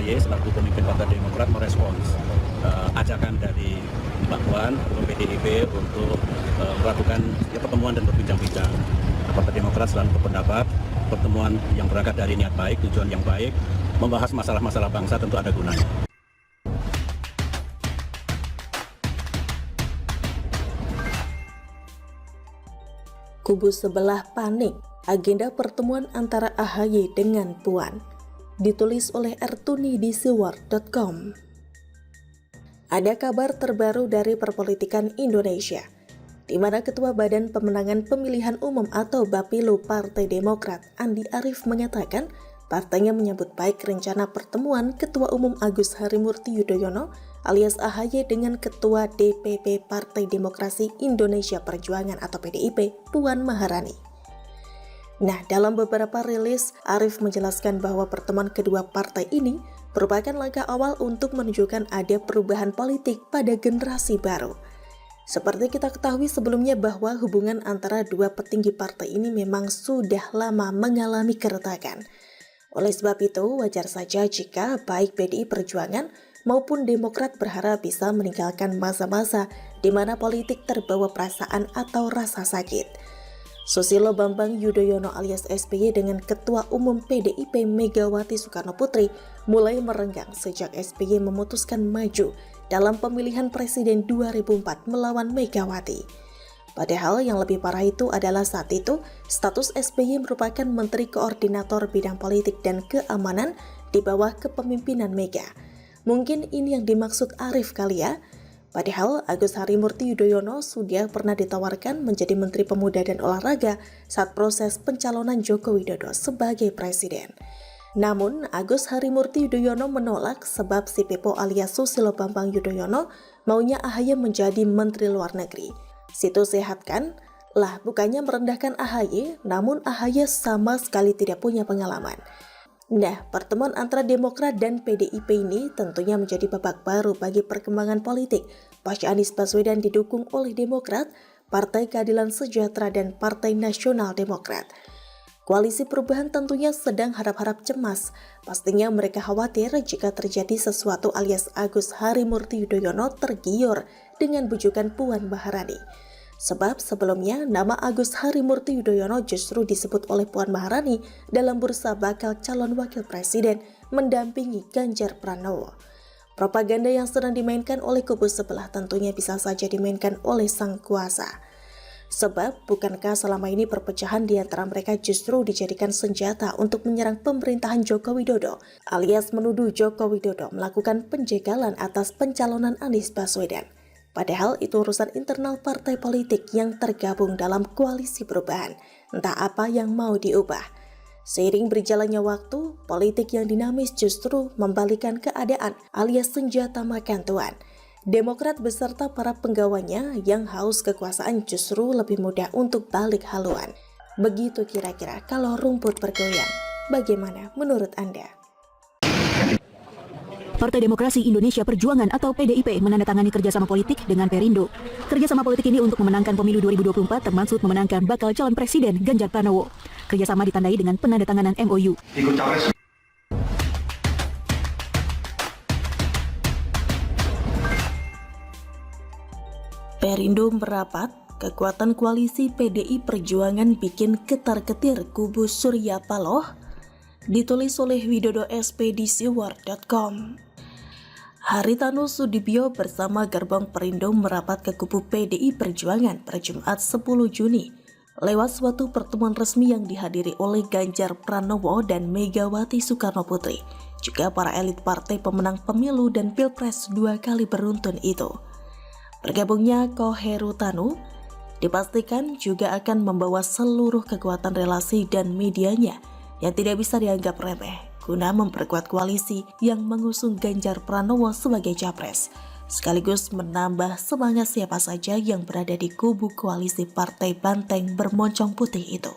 SBY selaku pemimpin Partai Demokrat merespons ajakan dari Mbak Puan Ketua PDIP untuk melakukan pertemuan dan berbincang-bincang. Partai Demokrat selalu berpendapat pertemuan yang berangkat dari niat baik, tujuan yang baik, membahas masalah-masalah bangsa tentu ada gunanya. Kubu sebelah panik, agenda pertemuan antara AHY dengan Puan. Ditulis oleh Ertuni di siwar.com. Ada kabar terbaru dari perpolitikan Indonesia, di mana Ketua Badan Pemenangan Pemilihan Umum atau Bapilu Partai Demokrat, Andi Arief mengatakan partainya menyambut baik rencana pertemuan Ketua Umum Agus Harimurti Yudhoyono alias AHY dengan Ketua DPP Partai Demokrasi Indonesia Perjuangan atau PDIP, Puan Maharani. Nah, dalam beberapa rilis, Arief menjelaskan bahwa pertemuan kedua partai ini merupakan langkah awal untuk menunjukkan ada perubahan politik pada generasi baru. Seperti kita ketahui sebelumnya bahwa hubungan antara dua petinggi partai ini memang sudah lama mengalami keretakan. Oleh sebab itu, wajar saja jika baik PDI Perjuangan maupun Demokrat berharap bisa meninggalkan masa-masa di mana politik terbawa perasaan atau rasa sakit. Susilo Bambang Yudhoyono alias SBY dengan Ketua Umum PDIP Megawati Soekarnoputri mulai merenggang sejak SBY memutuskan maju dalam pemilihan presiden 2004 melawan Megawati. Padahal yang lebih parah itu adalah saat itu status SBY merupakan Menteri Koordinator Bidang Politik dan Keamanan di bawah kepemimpinan Mega. Mungkin ini yang dimaksud Arief kali ya. Padahal Agus Harimurti Yudhoyono sudah pernah ditawarkan menjadi Menteri Pemuda dan Olahraga saat proses pencalonan Joko Widodo sebagai presiden. Namun Agus Harimurti Yudhoyono menolak sebab si Pepo alias Susilo Bambang Yudhoyono maunya AHY menjadi Menteri Luar Negeri. Situ sehat kan? Lah bukannya merendahkan AHY, namun AHY sama sekali tidak punya pengalaman. Nah, pertemuan antara Demokrat dan PDIP ini tentunya menjadi babak baru bagi perkembangan politik pasca Anies Baswedan didukung oleh Demokrat, Partai Keadilan Sejahtera dan Partai Nasional Demokrat. Koalisi perubahan tentunya sedang harap-harap cemas. Pastinya mereka khawatir jika terjadi sesuatu alias Agus Harimurti Yudhoyono tergiur dengan bujukan Puan Maharani. Sebab sebelumnya nama Agus Harimurti Yudhoyono justru disebut oleh Puan Maharani dalam bursa bakal calon wakil presiden mendampingi Ganjar Pranowo. Propaganda yang sedang dimainkan oleh kubu sebelah tentunya bisa saja dimainkan oleh sang kuasa. Sebab bukankah selama ini perpecahan di antara mereka justru dijadikan senjata untuk menyerang pemerintahan Joko Widodo alias menuduh Joko Widodo melakukan penjagalan atas pencalonan Anies Baswedan. Padahal itu urusan internal partai politik yang tergabung dalam koalisi perubahan, entah apa yang mau diubah. Seiring berjalannya waktu, politik yang dinamis justru membalikan keadaan alias senjata makan tuan. Demokrat beserta para penggawanya yang haus kekuasaan justru lebih mudah untuk balik haluan. Begitu kira-kira kalau rumput bergoyang. Bagaimana menurut Anda? Partai Demokrasi Indonesia Perjuangan atau PDIP menandatangani kerjasama politik dengan Perindo. Kerjasama politik ini untuk memenangkan pemilu 2024 termasuk memenangkan bakal calon presiden Ganjar Pranowo. Kerjasama ditandai dengan penandatanganan MOU. Perindo merapat, kekuatan koalisi PDI Perjuangan bikin ketar-ketir kubu Surya Paloh. Ditulis oleh Widodo SP di siwar.com. Haritanu Sudibyo bersama gerbong Perindo merapat ke kubu PDI Perjuangan pada Jumat 10 Juni lewat suatu pertemuan resmi yang dihadiri oleh Ganjar Pranowo dan Megawati Soekarnoputri, juga para elit partai pemenang pemilu dan pilpres 2 kali beruntun itu. Bergabungnya Haritanu dipastikan juga akan membawa seluruh kekuatan relasi dan medianya yang tidak bisa dianggap remeh guna memperkuat koalisi yang mengusung Ganjar Pranowo sebagai capres, sekaligus menambah semangat siapa saja yang berada di kubu koalisi partai banteng bermoncong putih itu.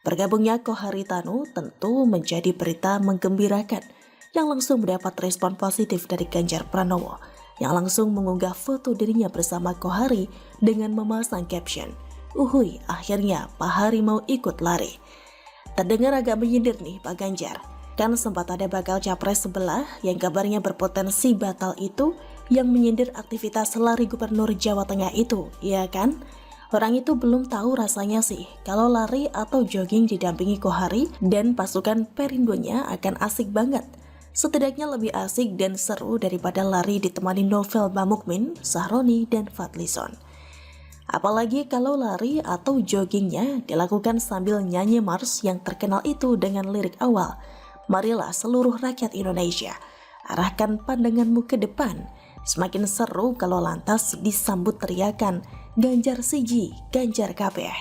Bergabungnya Haritanu tentu menjadi berita menggembirakan yang langsung mendapat respon positif dari Ganjar Pranowo yang langsung mengunggah foto dirinya bersama Hari dengan memasang caption, "Uhuy, akhirnya Pak Hari mau ikut lari." Terdengar agak menyindir nih Pak Ganjar. Bahkan sempat ada bakal capres sebelah yang kabarnya berpotensi batal itu yang menyindir aktivitas lari gubernur Jawa Tengah itu, ya kan? Orang itu belum tahu rasanya sih kalau lari atau jogging didampingi Kohari dan pasukan Perindonya akan asik banget. Setidaknya lebih asik dan seru daripada lari ditemani Novel Bamukmin, Sahroni, dan Fadlizon. Apalagi kalau lari atau joggingnya dilakukan sambil nyanyi Mars yang terkenal itu dengan lirik awal, "Marilah seluruh rakyat Indonesia, arahkan pandanganmu ke depan." Semakin seru kalau lantas disambut teriakan, "Ganjar siji, Ganjar kabeh."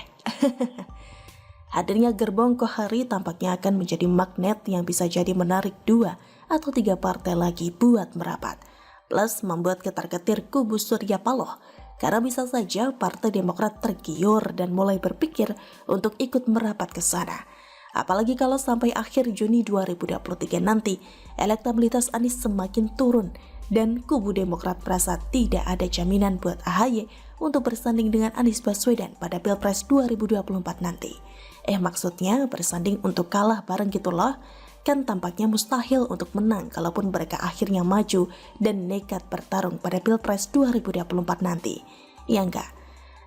Hadirnya gerbong Kohari tampaknya akan menjadi magnet yang bisa jadi menarik 2 atau 3 partai lagi buat merapat. Plus membuat ketar-ketir kubu Surya Paloh, karena bisa saja Partai Demokrat tergiur dan mulai berpikir untuk ikut merapat ke sana. Apalagi kalau sampai akhir Juni 2023 nanti, elektabilitas Anies semakin turun dan kubu Demokrat merasa tidak ada jaminan buat AHY untuk bersanding dengan Anies Baswedan pada Pilpres 2024 nanti. Maksudnya bersanding untuk kalah bareng gitu loh. Kan tampaknya mustahil untuk menang kalaupun mereka akhirnya maju dan nekat bertarung pada Pilpres 2024 nanti. Ya enggak?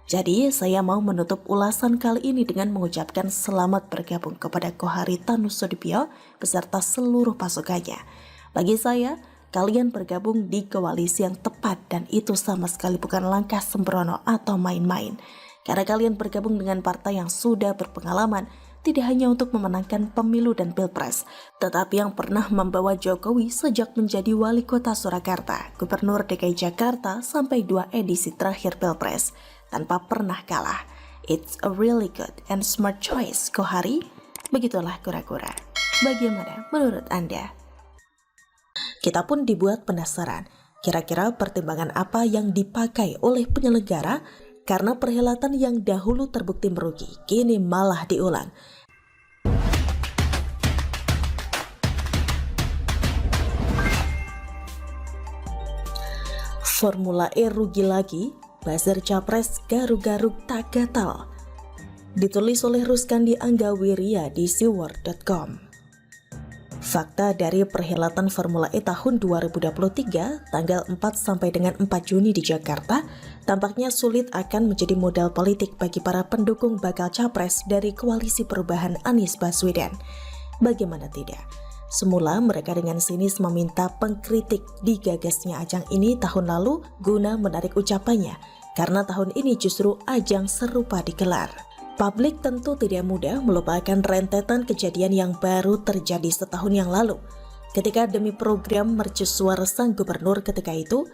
Jadi saya mau menutup ulasan kali ini dengan mengucapkan selamat bergabung kepada Kohari Tanusudibyo beserta seluruh pasukannya. Bagi saya, kalian bergabung di koalisi yang tepat dan itu sama sekali bukan langkah sembrono atau main-main. Karena kalian bergabung dengan partai yang sudah berpengalaman tidak hanya untuk memenangkan pemilu dan pilpres, tetapi yang pernah membawa Jokowi sejak menjadi wali kota Surakarta, gubernur DKI Jakarta sampai 2 edisi terakhir pilpres, tanpa pernah kalah. It's a really good and smart choice, Kohari. Begitulah kura-kura. Bagaimana menurut Anda? Kita pun dibuat penasaran, kira-kira pertimbangan apa yang dipakai oleh penyelenggara karena perhelatan yang dahulu terbukti merugi, kini malah diulang. Formula E rugi lagi, buzzer capres garuk-garuk tak gatal. Ditulis oleh Ruskandi Anggawiria di siwar.com. Fakta dari perhelatan Formula E tahun 2023 tanggal 4 sampai dengan 4 Juni di Jakarta tampaknya sulit akan menjadi modal politik bagi para pendukung bakal capres dari koalisi perubahan Anies Baswedan. Bagaimana tidak? Semula mereka dengan sinis meminta pengkritik digagasnya ajang ini tahun lalu guna menarik ucapannya karena tahun ini justru ajang serupa digelar. Publik tentu tidak mudah melupakan rentetan kejadian yang baru terjadi setahun yang lalu. Ketika demi program mercusuar sang gubernur ketika itu,